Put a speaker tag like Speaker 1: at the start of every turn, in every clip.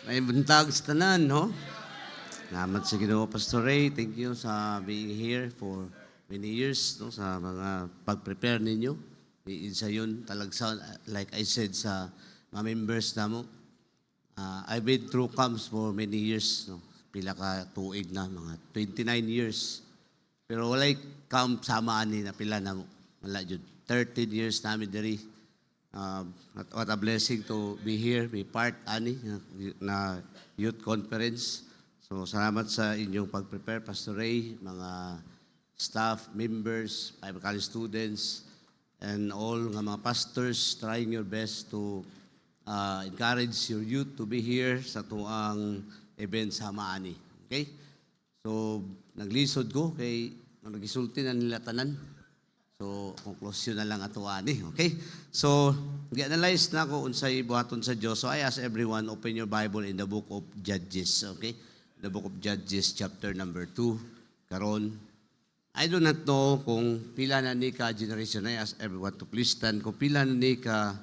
Speaker 1: May buntag sa tanan, no? Salamat sa Ginoo, Pastor Ray. Thank you sa being here for many years, no? Sa mga pag-prepare ninyo. Isa yun, talagsa, like I said sa mga members namo. I've been through camps for many years, no? Pila ka tuig na, mga 29 years. Pero walay camp samaan ni na pila na mo. Wala yun. 13 years namin diri. What a blessing to be here, be part ani na youth conference. So salamat sa inyong pag-prepare, Pastor Ray, mga staff, members, Bible college students, and all nga mga pastors trying your best to encourage your youth to be here sa tuang event sa Maani. Okay? So naglisod ko kay nagisulti na nila tanan. So, conclusion na lang ato ani, okay? So, gi-analyze na ko unsay buhaton sa Dios. So, I ask everyone, open your Bible in the book of Judges, okay? The book of Judges, chapter number 2. Karon, I do not know kung pila na ni ka generation. I ask everyone to please stand. Kung pila na ni ka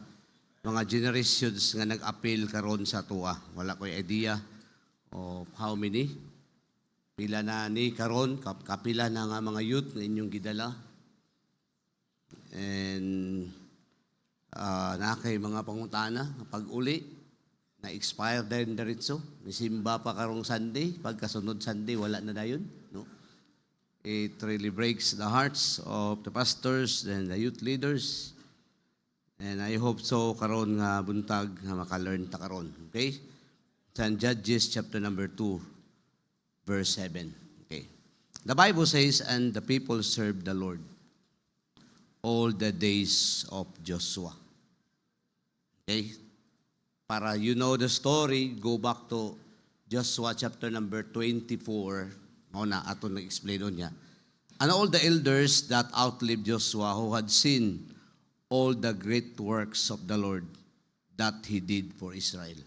Speaker 1: mga generations nga nag-appeal karon sa tuwa. Wala ko idea of how many. Pila na ni karon, kapila na nga mga youth na inyong gidala. And na kay mga pangutana pag uli na-expire din diretso. Misimba pa karong Sunday, pagkasunod Sunday wala na dayon, no? It really breaks the hearts of the pastors and the youth leaders. And I hope so karon nga buntag nga maka-learn ta karon. Okay? Sa Judges chapter number 2 verse 7. Okay. The Bible says, and the people served the Lord all the days of Joshua. Okay? Para you know the story, go back to Joshua chapter number 24. Mao na ato nag-explain niya. And all the elders that outlived Joshua who had seen all the great works of the Lord that he did for Israel.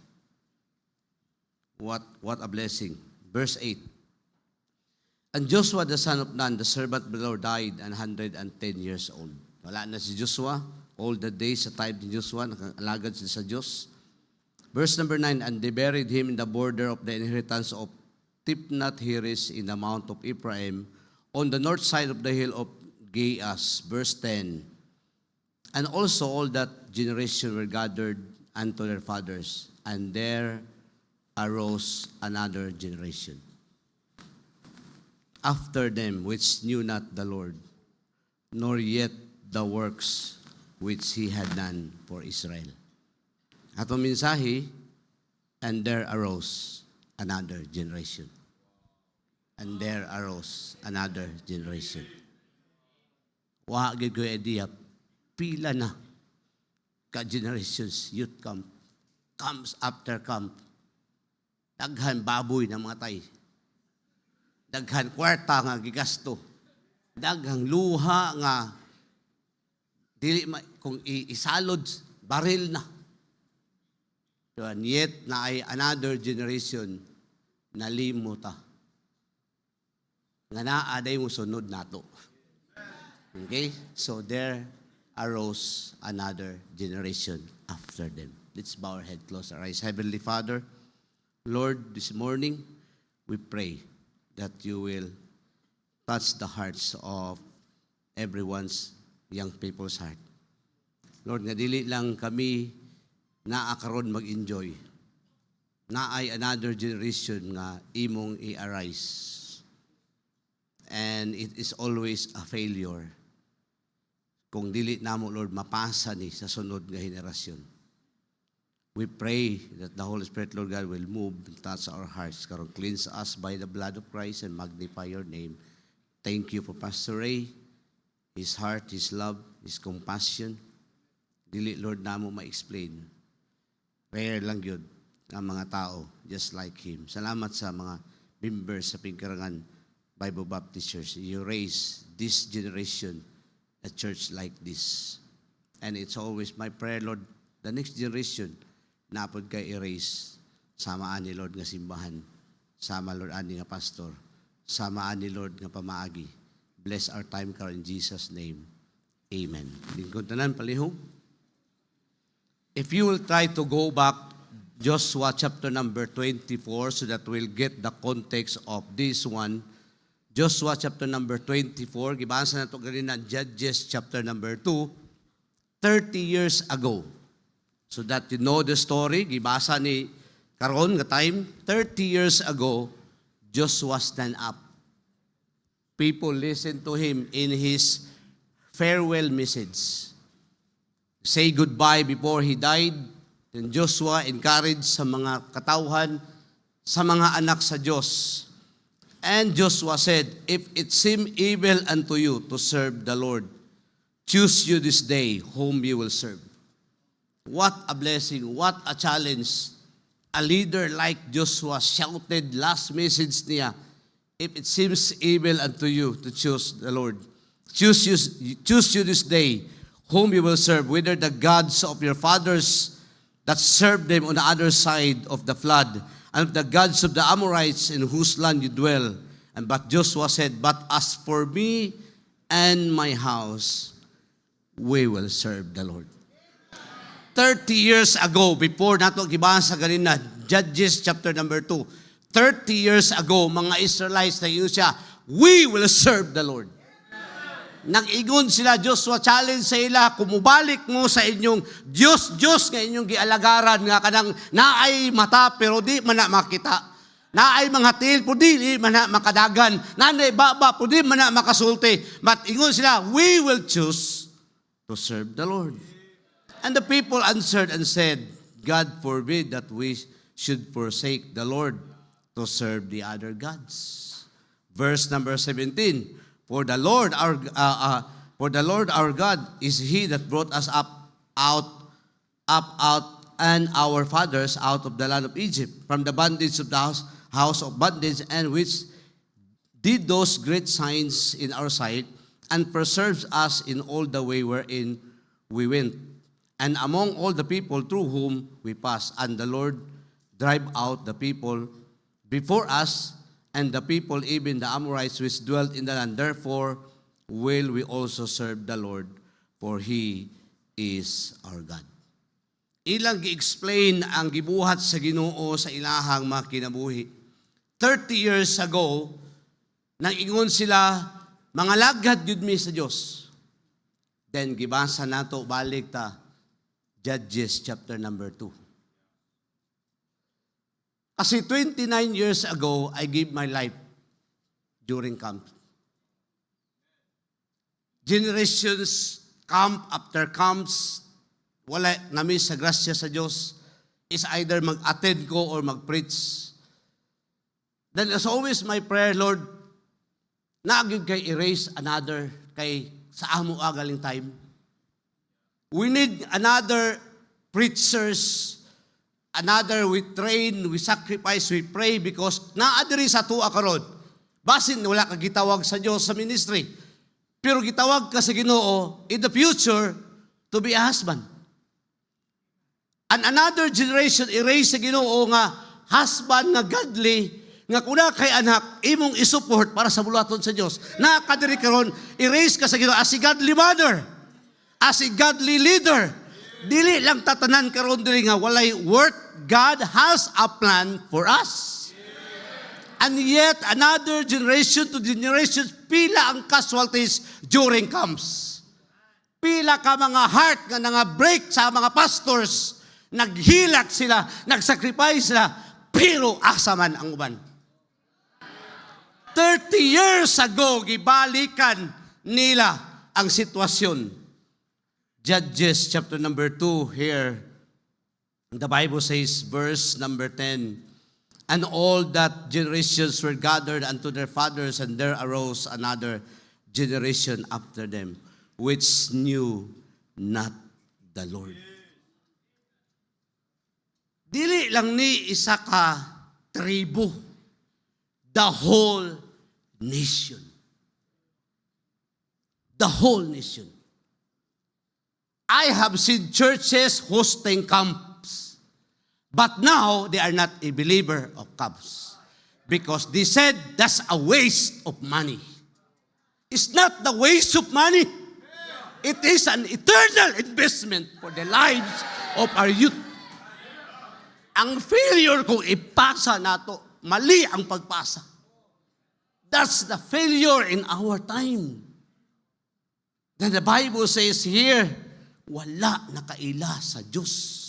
Speaker 1: What a blessing. Verse 8. And Joshua the son of Nun, the servant of the Lord, died 110 years old. Wala na si Joshua. All the days sa time ni Joshua, nakalagad siya sa Diyos. Verse number 9, and they buried him in the border of the inheritance of Tipnath Heres in the mount of Ephraim, on the north side of the hill of Gaash. Verse 10, and also all that generation were gathered unto their fathers, and there arose another generation after them, which knew not the Lord, nor yet the works which he had done for Israel. Atong mensahe, and there arose another generation. And there arose another generation. Wa gid ko idea, pila na ka generations youth camp, camps after camp. Daghan baboy na mga tay. Daghan kwarta nga gigasto. Daghang luha nga dili kung isalod baril na. So, and yet na ay another generation na limuta. Nga naaday mo sunod nato. Okay? So there arose another generation after them. Let's bow our head, close our eyes. Heavenly Father, Lord, this morning we pray that you will touch the hearts of everyone's young people's heart. Lord, nga dili lang kami naakaron mag-enjoy. Naay another generation nga imong i-arise. And it is always a failure kung dili namo, Lord, mapasa ni sa sunod nga henerasyon. We pray that the Holy Spirit, Lord God, will move and touch our hearts. Karon cleanse us by the blood of Christ and magnify your name. Thank you for Pastor Ray, his heart, his love, his compassion. Dili, Lord, namo ma-explain. Rare lang yun ang mga tao just like him. Salamat sa mga members sa Pingkarangan Bible Baptist Church. You raise this generation a church like this. And it's always my prayer, Lord, the next generation napod kay erase. Samaan ni Lord nga simbahan. Sama, Lord, ani nga pastor. Samaan ni Lord nga pamaagi. Bless our time karon in Jesus' name. Amen. Lingkod tanan palihog. If you will try to go back Joshua chapter number 24 so that we'll get the context of this one. Joshua chapter number 24, gibasa na ito ganina, Judges chapter number 2, 30 years ago. So that you know the story, gibasa ni karon nga time, 30 years ago, Joshua stand up. People listen to him in his farewell message. Say goodbye before he died. And Joshua encouraged sa mga katauhan, sa mga anak sa Diyos. And Joshua said, if it seem evil unto you to serve the Lord, choose you this day whom you will serve. What a blessing, what a challenge. A leader like Joshua shouted last message niya, if it seems evil unto you to choose the Lord, choose you this day whom you will serve, whether the gods of your fathers that served them on the other side of the flood, and of the gods of the Amorites in whose land you dwell. And but Joshua said, but as for me and my house, we will serve the Lord. 30 years ago, before nato gibasa ganina, Judges chapter number 2, 30 years ago, mga Israelites na yun siya, we will serve the Lord. Nag-igon sila, Joshua challenge sa ila, kumubalik mo sa inyong Diyos nga inyong gialagaran, nga kanang naay mata pero di man na makita. Naay mga til po di man na makadagan. Naay baba po di man na makasulti. But ingon sila, we will choose to serve the Lord. And the people answered and said, God forbid that we should forsake the Lord to serve the other gods. Verse number 17, For the Lord our God is He that brought us up, and our fathers out of the land of Egypt, from the bondage of the house of bondage, and which did those great signs in our sight, and preserves us in all the way wherein we went, and among all the people through whom we passed. And the Lord drive out the people before us, and the people, even the Amorites which dwelt in the land. Therefore will we also serve the Lord, for He is our God. Ilang gi-explain ang gibuhat sa Ginoo sa ilahang mga kinabuhi. 30 years ago, nang ingon sila, mga lagad yun mi sa Diyos. Then gibasa nato balik ta, Judges chapter number 2. Kasi 29 years ago, I gave my life during camp. Generations, camp after camps, wala namin sa grasya sa Diyos, is either mag-attend ko or mag-preach. Then as always, my prayer, Lord, naagid kay erase another kay sa amo agaling time. We need another preachers, another we train, we sacrifice, we pray because naadiri sa tuwa karon. Basin wala ka gitawag sa Dios sa ministry. Pero gitawag ka sa Ginoo in the future to be a husband. And another generation erase sa Ginoo nga husband nga godly nga kuna kay anak imong isupport para sa bulaton sa Dios. Nakadiri karon erase ka sa Ginoo as a godly mother, as a godly leader. Dili lang tatanan karon diri nga walay worth. God has a plan for us. And yet another generation to generation, pila ang casualties during camps. Pila ka mga heart nga break sa mga pastors, naghilak sila, nagsacrifice sila, pero asa man ang uban. 30 years ago gibalikan nila ang sitwasyon. Judges chapter number 2 here. The Bible says, verse number 10, and all that generations were gathered unto their fathers, and there arose another generation after them, which knew not the Lord. Dili lang ni isa ka tribu, the whole nation. The whole nation. I have seen churches hosting camps. But now, they are not a believer of camps. Because they said, that's a waste of money. It's not the waste of money. It is an eternal investment for the lives of our youth. Ang failure kung ipasa nato, mali ang pagpasa. That's the failure in our time. Then the Bible says here, wala nakaila sa Diyos.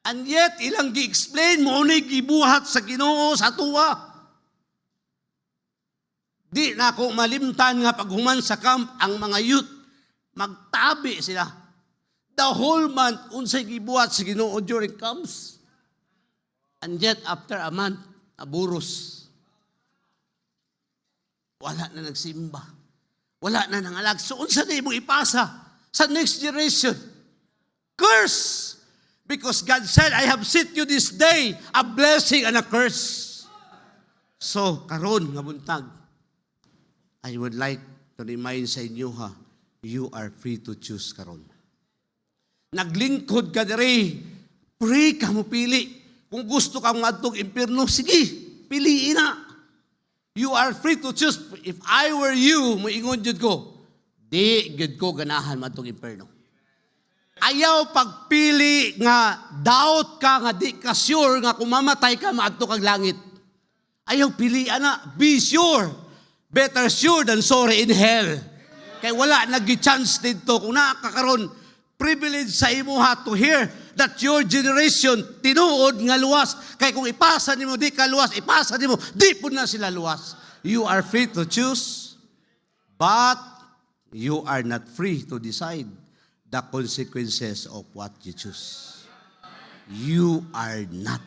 Speaker 1: And yet, ilang gi-explain mo ni gibuhat sa Ginoo sa tuwa. Di na ako malimtan nga paghuman sa camp ang mga youth, magtabi sila. The whole month, unsay gibuhat sa Ginoo during camps. And yet, after a month, aburos. Wala na nagsimba. Wala na nangalag. So, unsa na imong ipasa sa next generation? Curse! Because God said, I have set you this day a blessing and a curse. So, karon nga buntag, I would like to remind sa inyo you are free to choose karon. Naglingkod ka diri, free ka mo pili. Kung gusto kang madtong impyerno, sige, piliin na. You are free to choose. If I were you, moingon jud ko, di jud ko ganahan madtong impyerno. Ayaw pagpili nga doubt ka nga di ka sure nga kung mamatay ka maadto kag langit. Ayaw pili ana, be sure. Better sure than sorry in hell. Kay wala nagi-chance dito kung nakakaron privilege sa imuha to hear that your generation tinuod nga luwas. Kay kung ipasa nimo di ka luwas, ipasa nimo di pud na sila luwas. You are free to choose, but you are not free to decide the consequences of what you choose. You are not.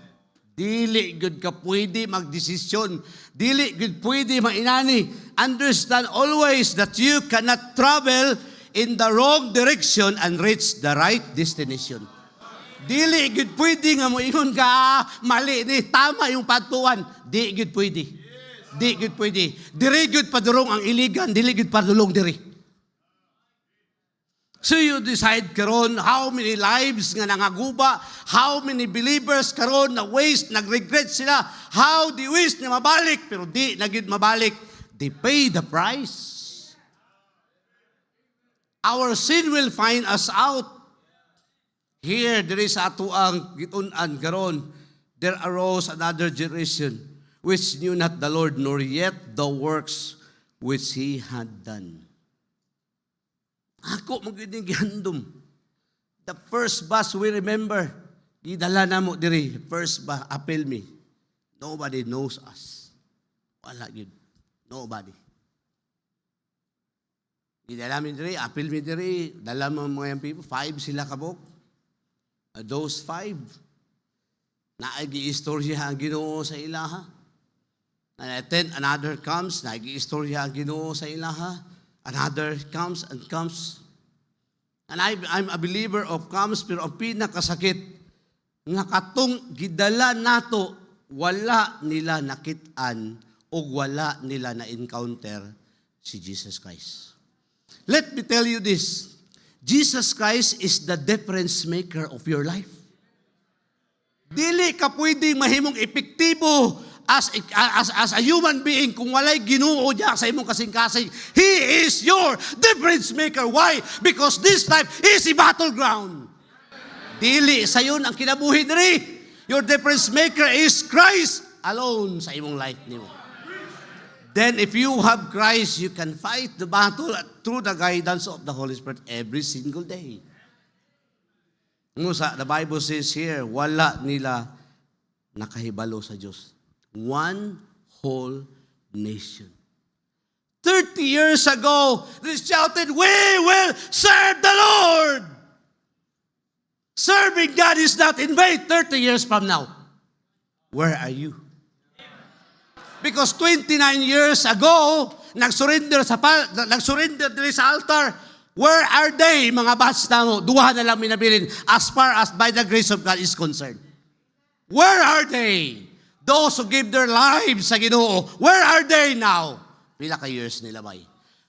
Speaker 1: Dili gud ka pwede magdesisyon. Dili gud pwede mainani. Understand always that you cannot travel in the wrong direction and reach the right destination. Dili gud pwede nga moingon ka, mali ni, tama yung patuan. Di gud pwede. Di gud pwede. Diri gud padurong ang iligan, dili gud padulong diri. So you decide karon how many lives nga nangaguba, how many believers karon na waste, nagregret sila, how they wish na mabalik, pero di nagid mabalik. They pay the price. Our sin will find us out. Here, there is ato ang gitun-an karon. There arose another generation which knew not the Lord, nor yet the works which He had done. Ako magiging gihandom. The first bus we remember, gidala na mo diri, first bus, appeal me. Nobody knows us. Wala yun. Nobody. Gidala mi diri, appeal me diri, dala mo mga yung people, 5 sila kabok. Those 5, naagi-istorya ang Ginoo sa ilaha. And then another comes, naagi-istorya ang Ginoo sa ilaha. Another comes and comes. And I'm a believer of comes, pero ang pinakasakit, nga katong gidala nato, wala nila nakitaan o wala nila na-encounter si Jesus Christ. Let me tell you this. Jesus Christ is the difference maker of your life. Dili ka pwedeng mahimong epektibo as a human being kung walay Ginoo diya sa imong kasing-kasing. He is your difference maker. Why? Because this life is a battleground. Dili sayon ang kinabuhi diri. Your difference maker is Christ alone sa imong life nimo. Then if you have Christ, you can fight the battle through the guidance of the Holy Spirit every single day. The Bible says here, wala nila nakahibalo sa Diyos. One whole nation. 30 years ago, they shouted, "We will serve the Lord." Serving God is not in vain 30 years from now. Where are you? Because 29 years ago, nagsurrender diri sa altar. Where are they, mga bats na mo? Duha na lang minabilin as far as by the grace of God is concerned. Where are they? Those who give their lives sa Ginoo, where are they now? Pila ka years nila bay?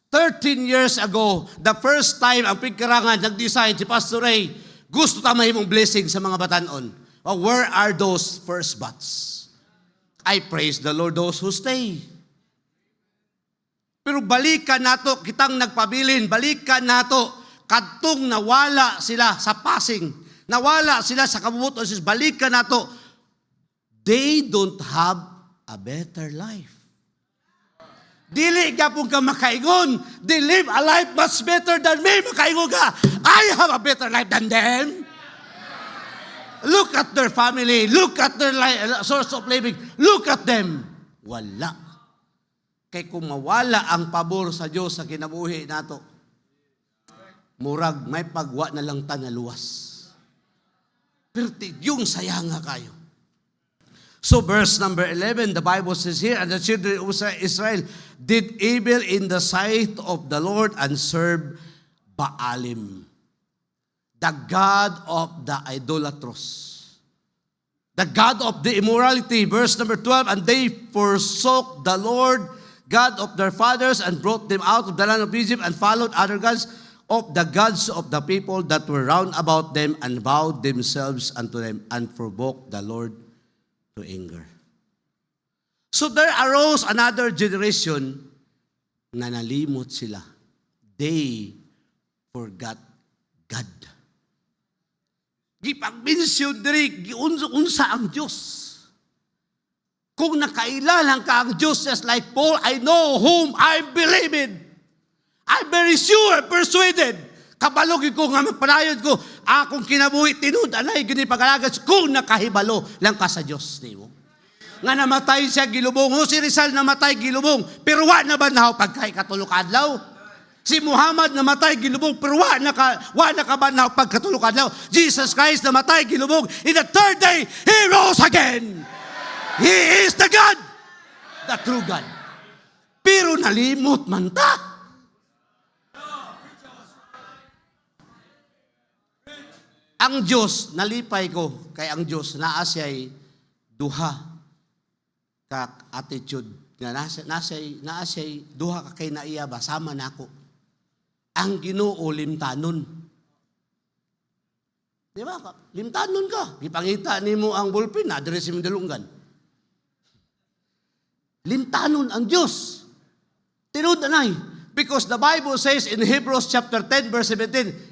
Speaker 1: 13 years ago, the first time ang pigkarangan nag-decide si Pastor Ray, gusto ta mahimong blessing sa mga batanon. Where are those first bats? I praise the Lord those who stay. Pero balikan nato, kitang nagpabilin, balikan nato, kadtong nawala sila sa passing. nawala sila sa kabubuton sis balikan nato, they don't have a better life. Dili gapon ka makaingon, they live a life much better than me. Makaingon ka, I have a better life than them. Look at their family, look at their source of living, look at them. Wala. Kay kung mawala ang pabor sa Dios sa kinabuhi nato, murag may pagwa na lang tanaluwas. Pero yung saya nga kayo. So verse number 11, the Bible says here, and the children of Israel did evil in the sight of the Lord and served Baalim, the god of the idolaters, the god of the immorality. Verse number 12, and they forsook the Lord God of their fathers and brought them out of the land of Egypt and followed other gods of the gods of the people that were round about them and bowed themselves unto them and provoked the Lord to anger. So there arose another generation na nalimot sila. They forgot God. Gipag-mention diri unsa ang Dios. Kung nakailalang ka ang Diyos, just like Paul, I know whom I believe in. I'm very sure, persuaded. Kabalogin ko nga magpanayod ko, akong kinabuhi, tinud, anay, gini pag-alagas, kung nakahibalo lang ka sa Diyos. Diba? Nga namatay siya gilubong. Si Rizal namatay gilubong, pero wa na ba na pagkay katulog adlaw? Si Muhammad namatay gilubong, pero wa na ka ba na pagkatulog adlaw? Jesus Christ namatay gilubong, in the third day, He rose again. He is the God, the true God. Pero nalimot man ta. Ang Diyos, nalipay ko, kay ang Diyos, naa siya'y duha ka attitude, naa siya'y duha ka kay naiya ba, sama na ako. Ang Ginoo limtanon. Di ba? Limtanon ka. Ipangita ni mo ang bulpin, na-address mo dalunggan. Limtanon ang Diyos. Tinud anay. Because the Bible says in Hebrews chapter 10 verse 17,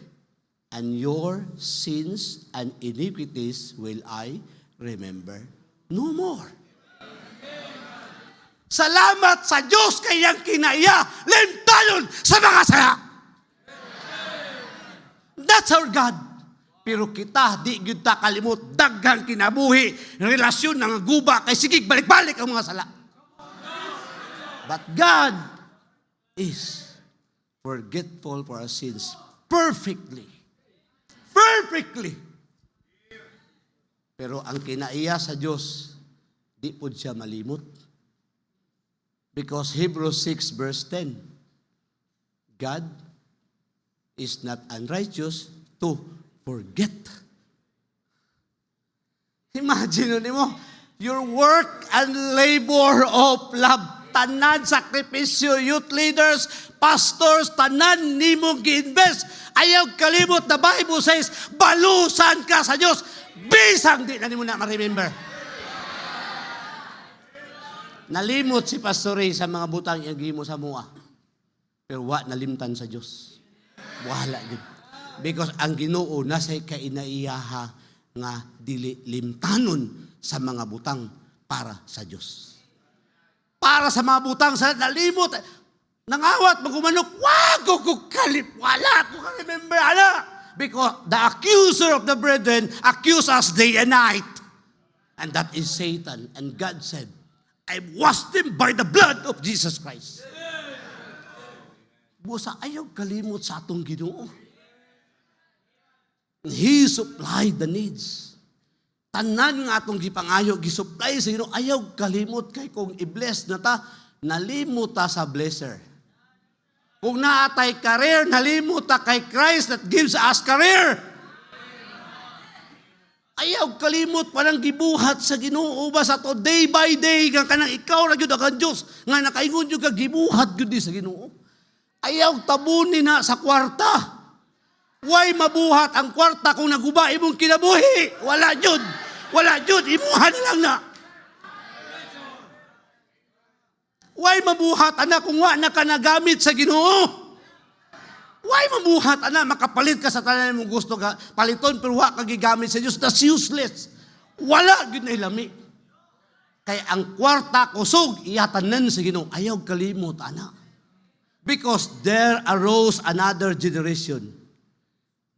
Speaker 1: and your sins and iniquities will I remember no more. Salamat sa Diyos kayang kinaiya, limtanon sa mga sala. That's our God. Pero kita, di gyud ta kalimot, daghang kinabuhi, relasyon ng guba, kay sige, balik-balik ang mga sala. But God is forgetful for our sins perfectly. Perfectly. Pero ang kinaiya sa Diyos, di po siya malimot. Because Hebrews 6 verse 10, God is not unrighteous to forget. Imagine mo, your work and labor of love, tanan sakripisyo, youth leaders, pastors, tanan nimong gi-invest. Ayaw kalimot, the Bible says, balusan ka sa Diyos. Bisang di na mo na ma-remember. Nalimot si Pastor Ray sa mga butang yung gimo sa mua. Pero wa nalimtan sa Diyos. Wala din. Because ang Ginoo nasa'y kainaiyaha nga dili limtanon sa mga butang para sa Diyos. Para sa mga butang sa nalimot, nangawat, magumanok, wag ko kalip, wala ko ka-remember, ala. Because the accuser of the brethren accuse us day and night. And that is Satan. And God said, I washed him by the blood of Jesus Christ. Busa, ayaw kalimot sa atong Ginoo. He supplied the needs. Tanan nga atong gipangayo, gisupply sa Ginoo, ayaw kalimot kay kung i-bless na ta, nalimot ta sa blesser. Kung naatay career, nalimot ta kay Christ that gives us career. Ayaw kalimot parang gibuhat sa Ginoo ba sa to day by day kang kanang ikaw ra gyud ang Dios nga nakaingon jud ka gibuhat gyud sa Ginoo. Ayaw tabunin na sa kwarta. Why mabuhat ang kwarta kung naguba imong kinabuhi? Wala jud. Wala jud, imuha na lang na. Why mabuhat anak kung wa na ka nagamit sa Ginoo? Why mamuhat, ana, makapalit ka sa tanan mong gusto ka, paliton, pero wa ka gigamit sa Diyos, that's useless. Wala, yun ay lami. Kaya ang kwarta kusog, iyatanan sa Ginoo, ayaw kalimot, ana. Because there arose another generation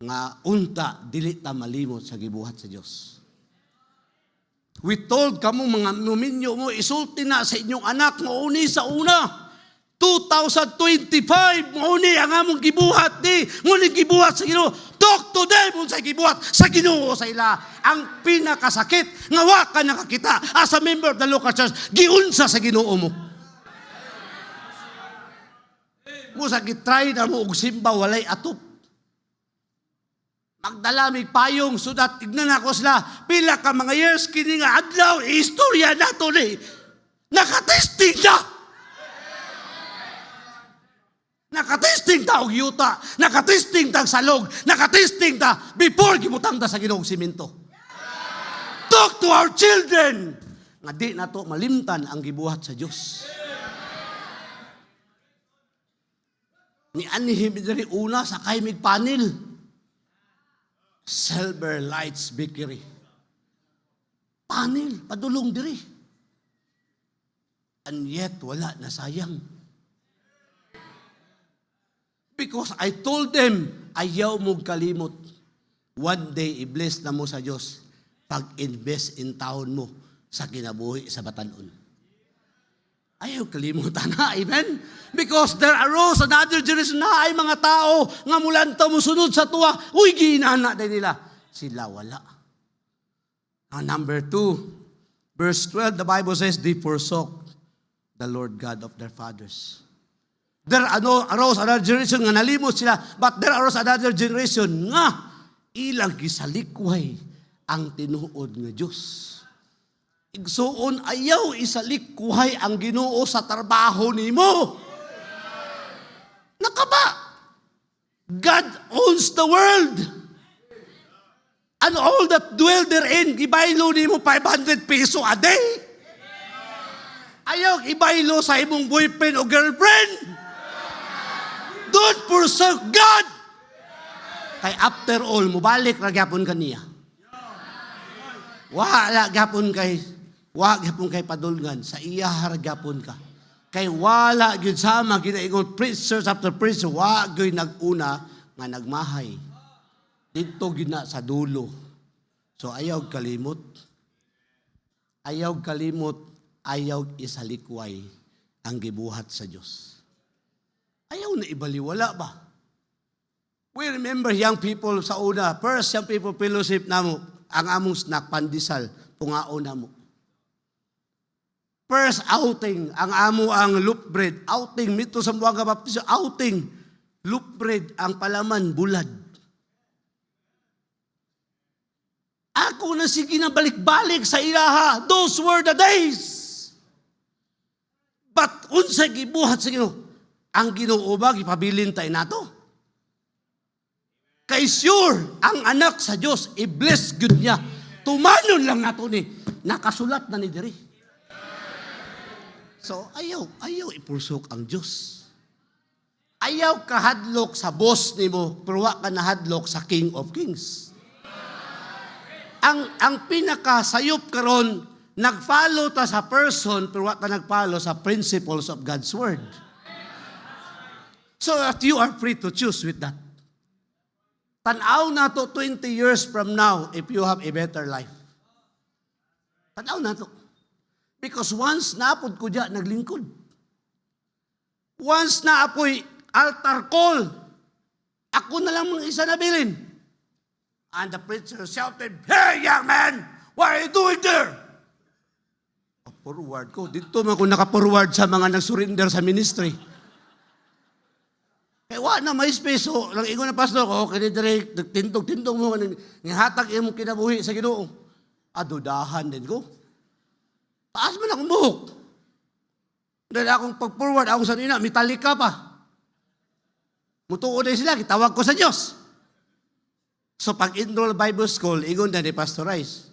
Speaker 1: nga unta, dili ta malimot sa gibuhat sa Diyos. We told kamo mga numinyo mo, isulti na sa inyong anak, mauni sa una. 2025, mauni ang among gibuhat di. Ngunit gibuhat sa Ginoo. Talk to them sa gibuhat sa Ginoo sa ila. Ang pinakasakit, nga wa ka nakakita as a member of the local church, giunsa sa Ginoo mo. Musa gitry na mo og simba, walay atop. Magdalamig payong, so that ignan ako sila, pila ka mga years, kini nga adlaw, istorya nato ni. Nakatesting na! Nakatesting ta og yuta, nakatesting ta og salog, nakatesting ta before gibutang ta sa Ginoong simento. Talk to our children! Nga di na to malimtan ang gibuhat sa Diyos. Ni anihim diri una sa kaimig panel. Silver Lights Bakery. Panel, padulong diri. And yet, wala na sayang. Because I told them, ayaw mong kalimot. One day, i-bless na mo sa Diyos pag-invest in taon mo sa kinabuhi sa Batanon. Ayaw kalimutan na, amen? Because there arose another generation na ay mga tao nga mulanta mo sunod sa tuwa, uy, ginana din nila. Sila wala. Number 2, verse 12, the Bible says, they forsook the Lord God of their fathers. There arose another generation nga nalimot sila, but there arose another generation nga ilang gisalikway ang tinuod nga Diyos. Igsuon ayaw isalikway ang Ginoo sa trabaho nimo. Nakaba? God owns the world. And all that dwell therein, ibaylo nimo 500 peso a day. Ayaw ibaylo sa imong boyfriend o girlfriend. Don't forsake God. Kay after all, mubalik ra gyapon kaniya. Wala gyapon kay padulngan sa iya haragapon ka. Kay wala gyud sama ginaingon preachers after preacher, wa gyud naguna nga nagmahay. Dito gyud na sa dulo. So ayaw kalimot. Ayaw kalimot, ayaw isalikway ang gibuhat sa Dios. Ayaw na ibaliwala ba? We remember young people sa una. First, young people fellowship namo. Ang among snack, pandesal, pungao namo. First outing, ang amo ang loaf bread. Outing, mito sa mga baptizo, outing. Loaf bread, ang palaman, bulad. Ako na sige na balik-balik sa ilaha. Those were the days. But unsa gibuhat sa Ginoo? Ang Ginoo ba gipabilin tayo nato? Kay sure, ang anak sa Dios i-bless good niya. Tumanon lang nato ni nakasulat na ni diri. So ayaw ipursok ang Dios. Ayaw kahadlok sa boss nimo, pero wa ka nahadlok sa King of Kings. Ang pinakasayop karon, nag-follow ta sa person, pero wa ta nag-follow sa principles of God's Word. So that you are free to choose with that. Tanaw na to 20 years from now if you have a better life. Tanaw na to. Because once naapod ko dyan, naglingkod. Once naapoy altar call, ako na lang mga isa nabilin. And the preacher shouted, "Hey young man, what are you doing there?" Forward ko. Dito man ako naka-forward sa mga nag-surrender sa ministry. Kaya wa na may space. So, lang ingon na pastor ko, kaya dire, tintog-tintog mo, nihatag mo kinabuhi sa Ginoo. Adudahan din ko. Taas man akong buhok. Dahil akong pag-forward, akong sanina, Metallica pa. Mutuo na sila, kitawag ko sa Diyos. So, pag-enroll Bible School, ingon na ni Pastor Rice,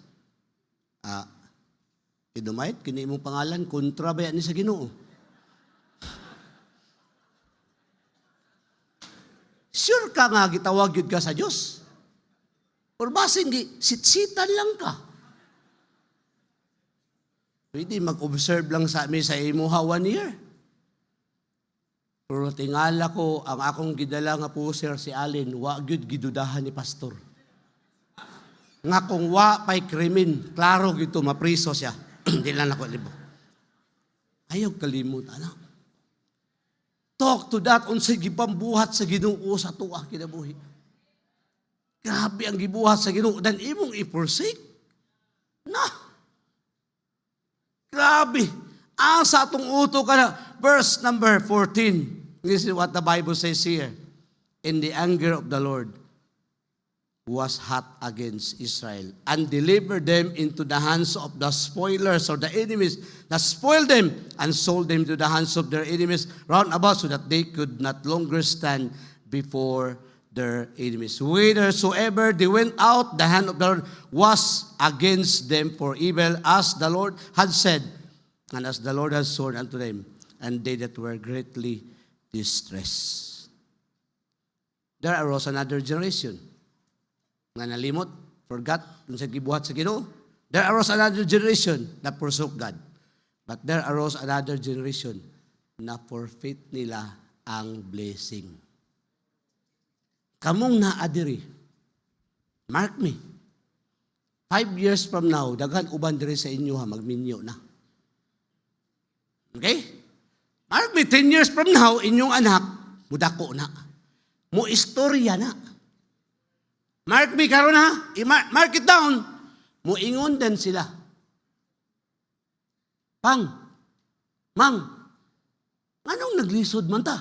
Speaker 1: Idumait, kini imong pangalan, kontra ba yan ni sa Ginoo? ka nga, gitawag yun ka sa Diyos? Or basing sitsitan lang ka? Pwede mag-observe lang sa amin sa imuha 1 year. Pero tingala ko, ang akong gidala nga po, sir, si Allen, wa gyud gidudahan ni pastor. Nga kung wa pa'y krimen, klaro gito, mapriso siya. Hindi lang ako libo. Ayaw kalimut, anak. Talk to that, unsay gipambuhat sa Ginoo sa tuwa kinabuhi. Grabe ang gibuhat sa Ginoo, dan imong i-forsake. Na. Grabe. Sa atong uto ka na. Verse number 14. This is what the Bible says here. And the anger of the Lord was hot against Israel and delivered them into the hands of the spoilers or the enemies that spoiled them and sold them to the hands of their enemies round about so that they could not longer stand before their enemies. Whithersoever they went out, the hand of the Lord was against them for evil, as the Lord had said, and as the Lord had sworn unto them, and they that were greatly distressed. There arose another generation nga nalimot, forgot, kung sa gibuhat sa Ginoo. There arose another generation that forsook God. But there arose another generation na forfeit nila ang blessing. Kamong naadiri, mark me, 5 years from now, daghan uban diri sa inyo ha, magminyo na. Okay? Mark me, 10 years from now, inyong anak, mudako na. Mo istorya na. Mark me karon ha, mark it down, mo ingon din sila. Pang, Mang, anong naglisod man ta?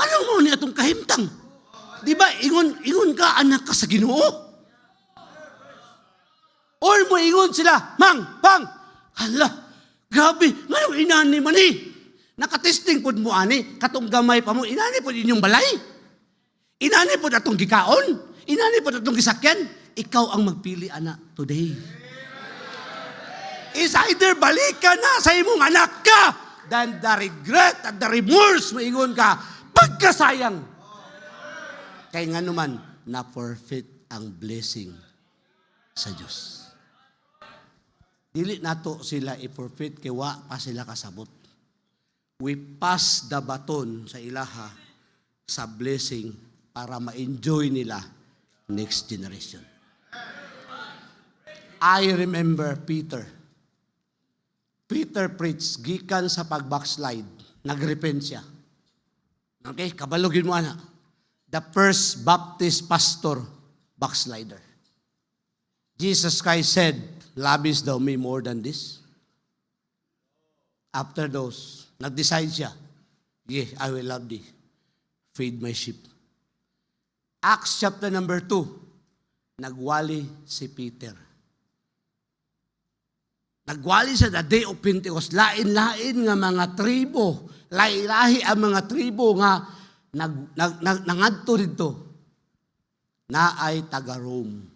Speaker 1: Anong mo ni atong kahimtang? Di ba, ingon ka, anak ka sa Ginoo? Or mo ingon sila, Mang, Pang, hala, grabe, ngayong inani man nakatesting po mo ani, katong gamay pa mo, inani po inyong balay. Inani po atong gikaon. Inani po atong gisakyan. Ikaw ang magpili, anak, today. Is either balik ka na sa imong anak ka than the regret at the remorse, maingon ka, pagkasayang. Kaya nga naman, na-forfeit ang blessing sa Diyos. Dili nato sila i-forfeit, kaya wa pa sila kasabot. We pass the baton sa ilaha sa blessing para ma-enjoy nila next generation. I remember Peter. Peter preached, gikan sa pag-backslide, nag-repent siya. Okay, kabalogin mo na. The first Baptist pastor, backslider. Jesus Christ said, "Lovest thou me more than this?" After those, nag-decide siya, "Yeah, I will love thee. Feed my sheep." Acts chapter number 2, nagwali si Peter. Nagwali sa the day of Pentecost, lain-lain nga mga tribo, lahi-lahi ang mga tribo nga nangadto dito, na ay taga-Rome.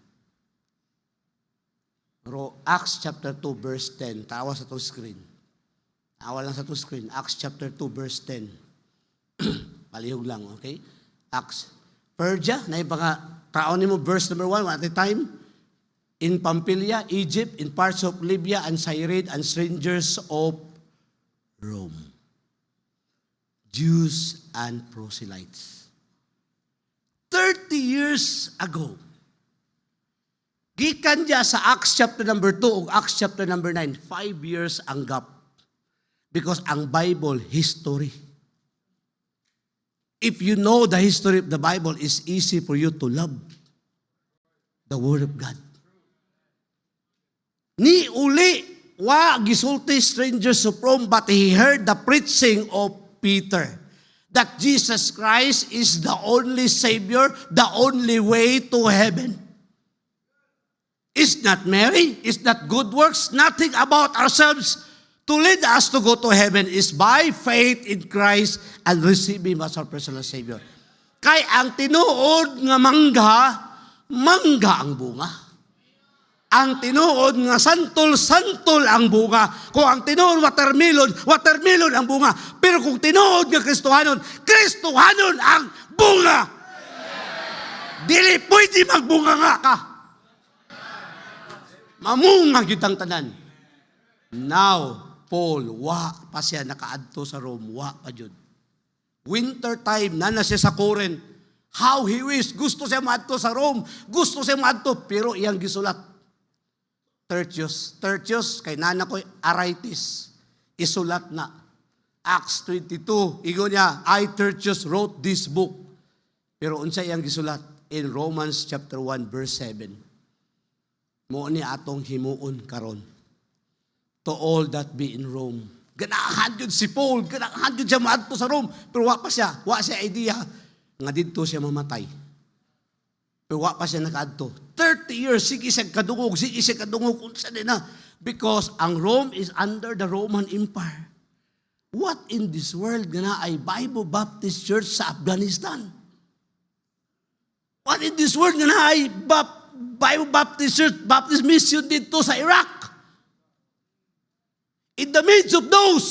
Speaker 1: Acts chapter 2 verse 10, tawa sa to screen. Tawa lang sa to screen. Acts chapter 2 verse 10. Palihog lang, okay? Acts. Persia, na yung taon mo, verse number 1, one at a time. In Pamphylia, Egypt, in parts of Libya and Cyrene, and strangers of Rome. Jews and proselytes. 30 years ago, gikan diya sa Acts chapter number 2 o Acts chapter number 9, 5 years ang gap. Because ang Bible, history. If you know the history of the Bible, it's easy for you to love the Word of God. Ni uli, wa gisulti strangers of Rome, but he heard the preaching of Peter, that Jesus Christ is the only Savior, the only way to heaven. It's not Mary, it's not good works, nothing about ourselves to lead us to go to heaven is by faith in Christ and receive Him as our personal Savior. Kay ang tinuod nga mangga ang bunga. Ang tinuod nga santol-santol ang bunga. Kung ang tinuod watermelon, watermelon ang bunga. Pero kung tinuod nga Kristohanon, Kristohanon ang bunga. Dili pwede magbunga nga ka. Mamunga gyud ang tanan. Now, Paul, wa pa siya nakaadto sa Rome, wa pa jud. Winter time, na siya sa Corinth. How he wish, gusto siya maadto sa Rome, gusto siya maadto, pero iyang gisulat. Tertius, kay nana ko, Aritis, isulat na. Acts 22, igo niya, I, Tertius, wrote this book. Pero unsa iyang gisulat? In Romans chapter 1, verse 7. Mo ni atong himuon karon. To all that be in Rome. Ganahan yun si Paul, ganahan yun siya maadto sa Rome. Pero wa siya idea nga dito siya mamatay. Pero wa pa siya nakaadto. 30 years, sige siya kadungog, kung saan na. Because ang Rome is under the Roman Empire. What in this world gana ay Bible Baptist Church sa Afghanistan? What in this world gana ay Bible Baptist Church, Baptist Mission dito sa Iraq? In the midst of those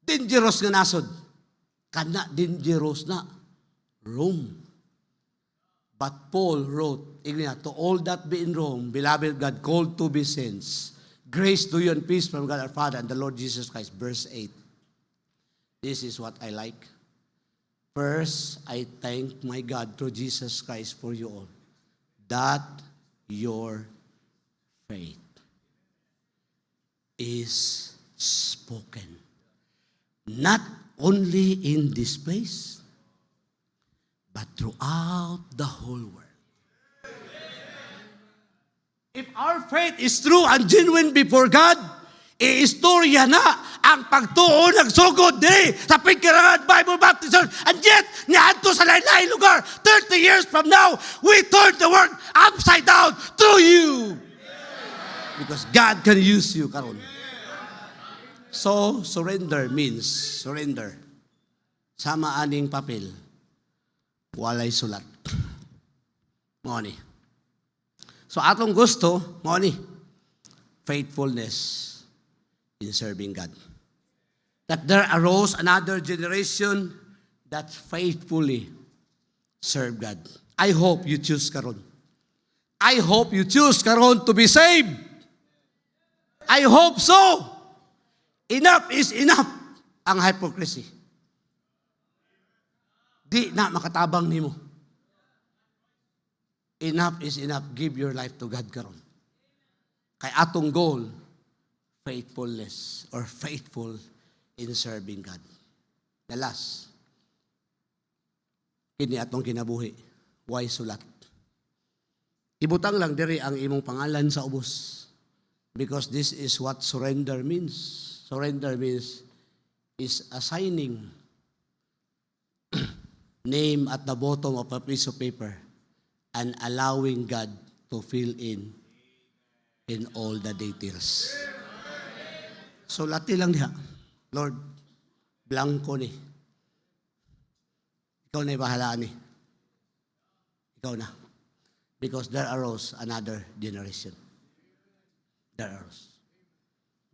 Speaker 1: dangerous nga nasod, kana dangerous na Rome. But Paul wrote, to all that be in Rome, beloved God, called to be saints, grace to you and peace from God our Father and the Lord Jesus Christ. Verse 8. This is what I like. First, I thank my God through Jesus Christ for you all, that your faith is spoken. Not only in this place, but throughout the whole world. If our faith is true and genuine before God, iistorya na ang pagtuo nagsugod di sa Pingkirangan Bible Baptist Church. And yet, niadto sa lain-lain lugar, 30 years from now, we turn the world upside down through you. Because God can use you karon. So, surrender means surrender. Sama aning papel, walay sulat. Mo ni. So atong gusto, mo ni, faithfulness in serving God. That there arose another generation that faithfully serve God. I hope you choose karon. I hope you choose karon to be saved. I hope so. Enough is enough ang hypocrisy. Di na makatabang nimo. Enough is enough. Give your life to God karon. Kay atong goal, faithfulness or faithful in serving God. The last, kini atong kinabuhi, why sulat? Ibutang lang diri ang imong pangalan sa ubos. Because this is what surrender means. Surrender means is assigning name at the bottom of a piece of paper and allowing God to fill in all the details. So lati lang diha, Lord, blanco ni. Ikaw na ibahalaan ni. Ikaw na. Because there arose another generation. There arose.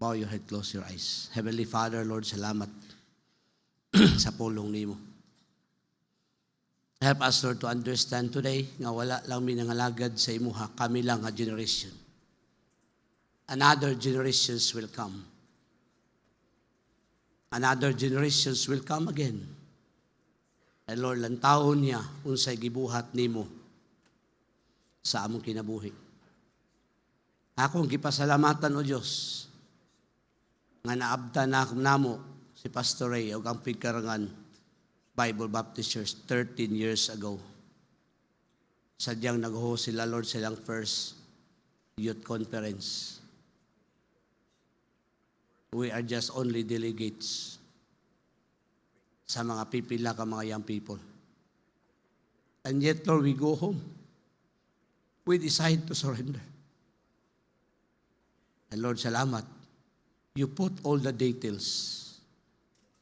Speaker 1: Bow your head, close your eyes. Heavenly Father, Lord, salamat sa pulong nimo. Help us, Lord, to understand today nga wala lang minangalagad sa imuha, kami lang nga generation. Another generations will come. Another generations will come again. And Lord, lantawon niya unsay gibuhat nimo sa among kinabuhi. Akong gipasalamatan, O Diyos, nga naabta na namo si Pastor Ray o ang Pingkirangan Bible Baptist Church 13 years ago. Sadyang nag-host sila, Lord, silang first youth conference. We are just only delegates sa mga pipila ka mga young people. And yet, Lord, we go home. We decide to surrender. And Lord, salamat. You put all the details.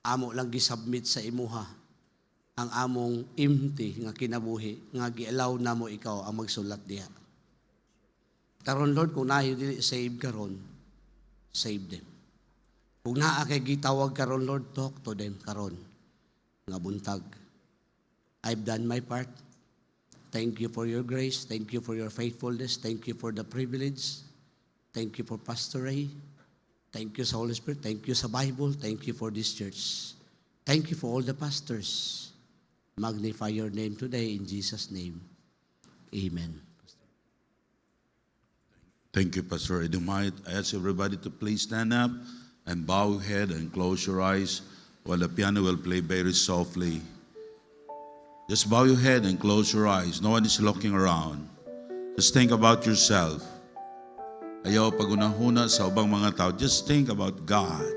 Speaker 1: Amo lang gisubmit sa imuha ang among empty nga kinabuhi nga gialaw namo ikaw ang magsulat diha. Karon Lord, kung nayo dili save karon, save them. Kung naa kay gitawag karon Lord, talk to them karon. Nga buntag. I've done my part. Thank you for your grace. Thank you for your faithfulness. Thank you for the privilege. Thank you for Pastor Ray. Thank you sa Holy Spirit. Thank you sa Bible. Thank you for this church. Thank you for all the pastors. Magnify your name today in Jesus' name. Amen.
Speaker 2: Thank you, Pastor Edomite. I ask everybody to please stand up and bow your head and close your eyes while the piano will play very softly. Just bow your head and close your eyes. No one is looking around. Just think about yourself. Ayaw pagunahuna sa ubang mga tao. Just think about God.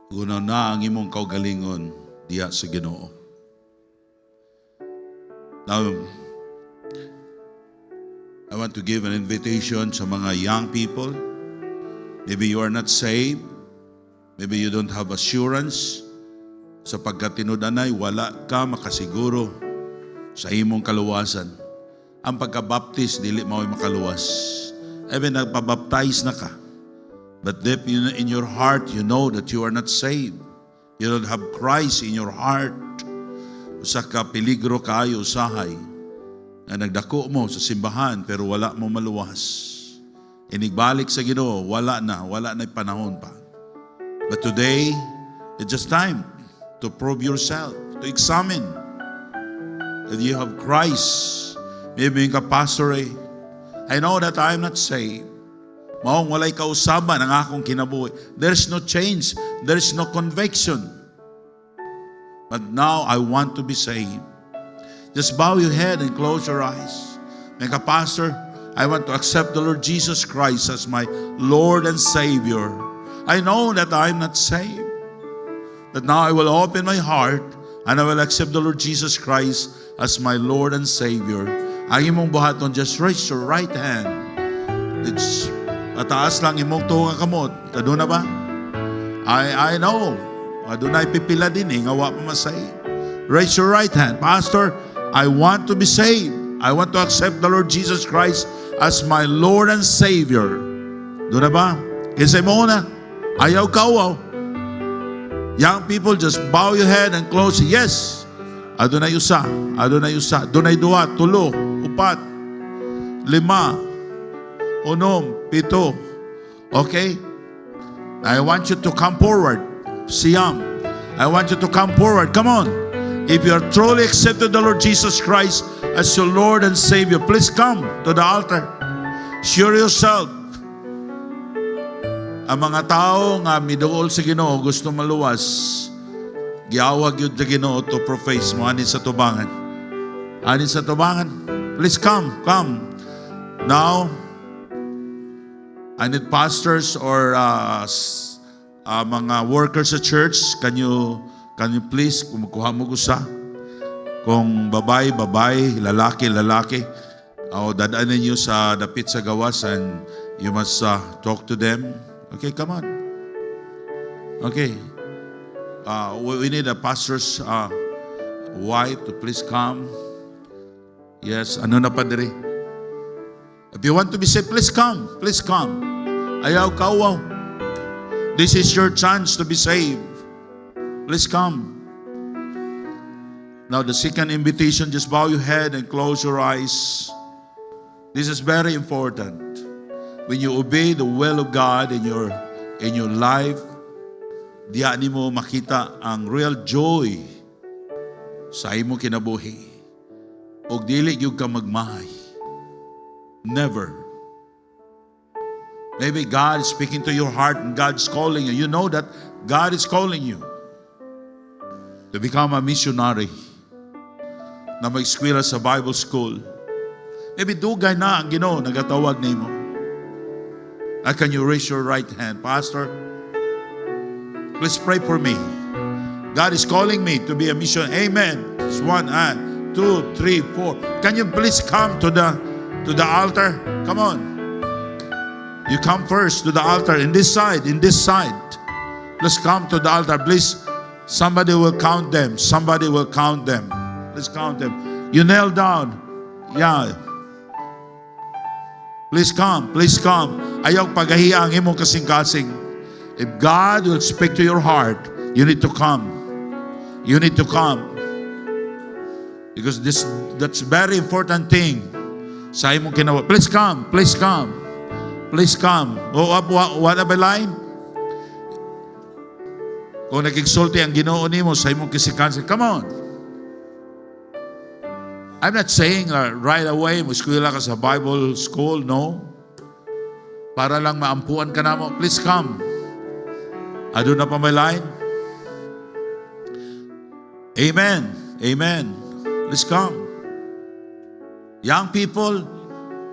Speaker 2: Guna na ang imong kaugalingon diya sa Ginoo. Now, I want to give an invitation sa mga young people. Maybe you are not saved. Maybe you don't have assurance. Sapagkat tinudanay, wala ka makasiguro sa imong kaluwasan. Ang pagkabaptis, dili mao'y makaluwas. Even nagpabaptize na ka. But deep in your heart, you know that you are not saved. You don't have Christ in your heart. Usa ka peligro kaayo usahay. Na nagdako mo sa simbahan pero wala mo maluwas. Inigbalik sa Ginoo, wala na panahon pa. But today, it's just time to probe yourself, to examine that you have Christ. Maybe ka, Pastor, I know that I am not saved. Maong walay kausaban ang akong kinabuhi. There's no change. There's no conviction. But now I want to be saved. Just bow your head and close your eyes. May ka, Pastor, I want to accept the Lord Jesus Christ as my Lord and Savior. I know that I am not saved. That now I will open my heart and I will accept the Lord Jesus Christ as my Lord and Savior. Ang imong buhaton, just raise your right hand. It's mataas lang imong tunga kamot. Tado na ba? I know. Adunay pipila din nga wa pa masay. Raise your right hand. Pastor, I want to be saved. I want to accept the Lord Jesus Christ as my Lord and Savior. Doon na ba? Kasi mo na, ayaw kawaw. Young people, just bow your head and close. Yes. Adunay usa. Adunay duwa, tulo, upat, lima, unom, pito. Okay? I want you to come forward. Siyam. I want you to come forward. Come on. If you are truly accepted the Lord Jesus Christ as your Lord and Savior, please come to the altar. Sure yourself. Ang mga tao nga miduol sa Ginoo gusto maluwas. Giawag yun sa Ginoo to profess mo anin sa tubangan. Anin sa tubangan. Please come. Now, I need pastors or mga workers sa church. Can you please kumukuha mo gusa? Kung babae, lalaki. O dadaanin nyo sa dapit sa gawas and you must talk to them. Okay, come on. Okay. We need a pastor's wife to please come. Yes, ano na pa diri? If you want to be saved, please come. Ayaw kawaw. This is your chance to be saved. Please come. Now the second invitation, just bow your head and close your eyes. This is very important. When you obey the will of God in your life, diyan mo makita ang real joy sa imo kinabuhi. Og dili gyud ka magmahay. Never. Maybe God is speaking to your heart and God's calling you. You know that God is calling you to become a missionary na mag-eskwela sa Bible school. Maybe dugay na ang Ginoo nagatawag nimo. Can you raise your right hand? Pastor, please pray for me. God is calling me to be a missionary. Amen. It's 1 hand, 2, 3, 4. Can you please come to the altar? Come on. You come first to the altar in this side. Let's come to the altar. Please, somebody will count them. Let's count them. You kneel down. Yeah. Please come. Please come. Ayaw pagahiya ang imong kasing-kasing. If God will speak to your heart, you need to come. You need to come. Because that's very important thing sa imong kinawa. Please come. Please come. Please come. What about line? Kung nagigsulti ang Ginoo nimo sa imong kasing-kasing, come on. I'm not saying right away, muskwila ka sa Bible school, no. Para lang maampuan ka na mo, please come. Ado na pa may line? Amen. Amen. Please come. Young people,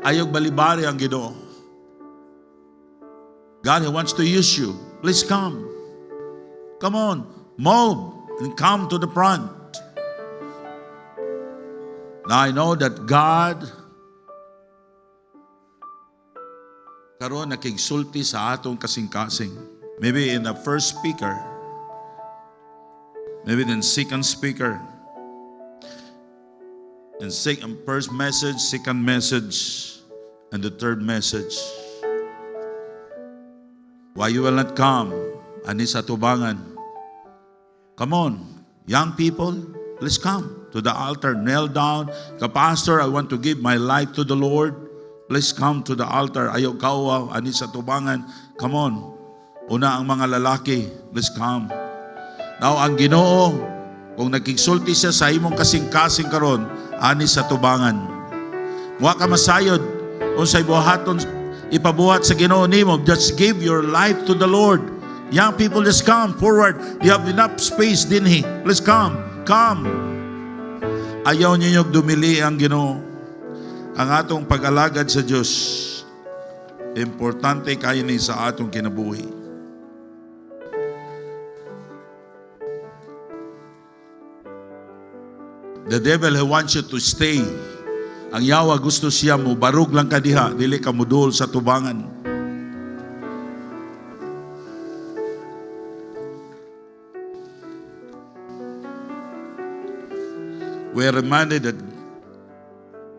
Speaker 2: ayog balibari ang Ginoo. God, He wants to use you. Please come. Come on. Move and come to the front. Now I know that God karon nakigsulti sa atong kasing-kasing. Maybe in the first speaker, maybe in the second speaker, and first message, second message, and the third message. Why you will not come? Ani sa tubangan. Come on, young people, please come to the altar, kneel down. Pastor, I want to give my life to the Lord. Please come to the altar. Ayaw kawa, ani sa tubangan. Come on. Una ang mga lalaki, please come. Now, ang Ginoo, kung nagkigsulti siya sa imong kasing-kasing karon, ani sa tubangan. Wa ka masayod, unsay buhaton, ipabuhat sa Ginoo nimo. Just give your life to the Lord. Young people, just come forward. You have enough space, dinhi. Please come. Come. Ayaw ninyo dumili ang Ginoo. Ang atong pag-alagad sa Diyos, importante kayo ni sa atong kinabuhi. The devil wants you to stay. Ang yawa gusto siya mo, barug lang ka diha, dili ka mudul sa tubangan. We are reminded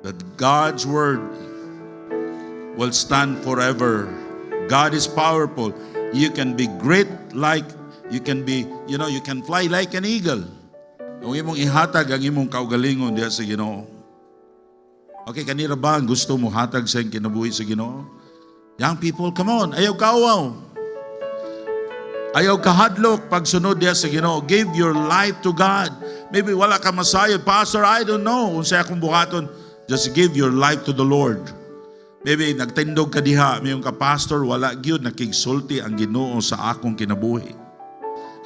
Speaker 2: that God's word will stand forever. God is powerful. You can be great like, you can fly like an eagle. Kung imong ihatag ang imong kaugalingon diha sa Ginoo. Okay, kanira ba ang gusto mo hatag sa iyong kinabuhi sa Ginoo? Young people, come on. Ayaw kaawaw. Ayaw kahadlok pagsunod diha sa Ginoo. Give your life to God. Maybe wala ka masayod. Pastor, I don't know. Unsay akong buhaton. Just give your life to the Lord. Maybe nagtindog ka diha. Mayroon ka, Pastor, wala gyud nakigsulti ang Ginoo sa akong kinabuhi.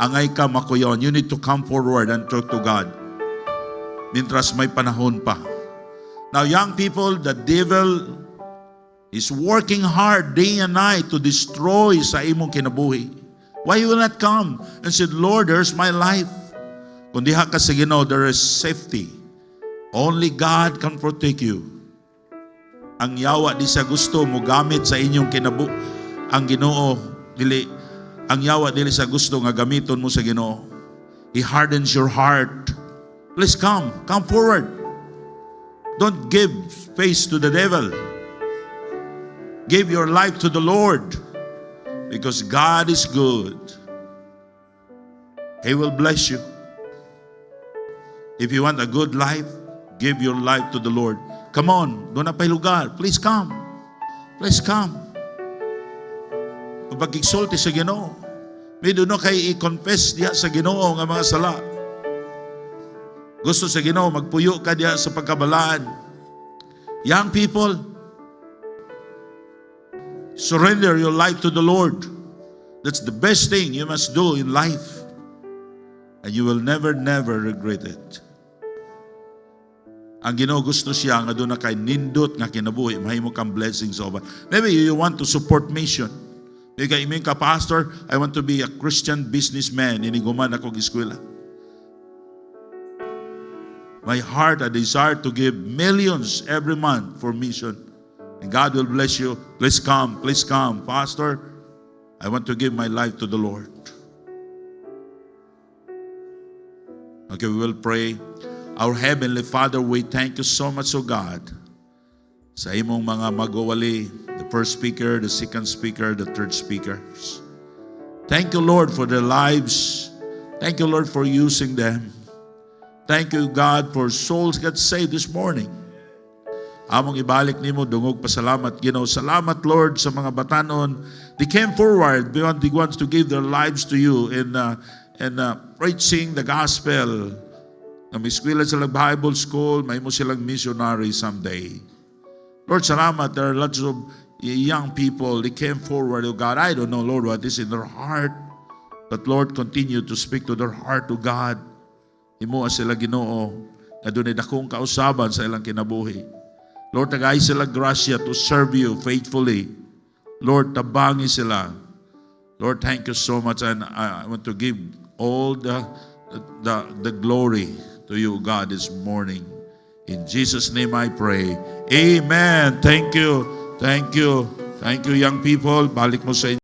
Speaker 2: Angay ka makuyon. You need to come forward and talk to God. Mintras may panahon pa. Now, young people, the devil is working hard day and night to destroy sa imong kinabuhi. Why you will not come and say, Lord, there's my life. Kung diha ka sa Ginoo, there is safety. Only God can protect you. Ang yawa di sa gusto mo gamit sa inyong ang Ginoo dili. Ang yawa dili sa gusto nga gamiton mo sa Ginoo. He hardens your heart. Please come forward. Don't give space to the devil. Give your life to the Lord. Because God is good. He will bless you. If you want a good life, give your life to the Lord. Come on, doon na pa'y lugar. Please come. Please come. Kung pagkiksulti sa Ginoo, may doon na kayo i-confess diya sa Ginoo nga mga sala. Gusto sa Ginoo, magpuyo ka diya sa pagkabalaan. Young people, surrender your life to the Lord. That's the best thing you must do in life. And you will never regret it. Ang Ginoo gusto siya nga doon na kay nindot nga kinabuhi, mahimo kang blessings over. Maybe you want to support mission. Maybe ka, Pastor, I want to be a Christian businessman. Iniguman ako ng eskwela. My heart, I desire to give millions every month for mission. And God will bless you. Please come. Pastor, I want to give my life to the Lord. Okay, we will pray. Our Heavenly Father, we thank you so much, O God, sa imong mga magwawali, the first speaker, the second speaker, the third speakers. Thank you, Lord, for their lives. Thank you, Lord, for using them. Thank you, God, for souls got saved this morning. Among ibalik nimo dungog pasalamat, Ginoo. Salamat, Lord, sa mga batanon. They came forward beyond the ones to give their lives to you in preaching the gospel. Na may eskwela silang Bible school, may mo silang missionary someday. Lord, salamat. There are lots of young people. They came forward, oh God. I don't know, Lord, what is in their heart. But Lord, continue to speak to their heart, to God. Himuha sila, Ginoo, na doon ay dakong kausaban sa ilang kinabuhi. Lord, tagay sila grasya to serve you faithfully. Lord, tabangi sila. Lord, thank you so much, and I want to give all the glory to you, God, this morning. In Jesus' name I pray. Amen. Thank you. Thank you. Thank you, young people. Balik mo sa inyo.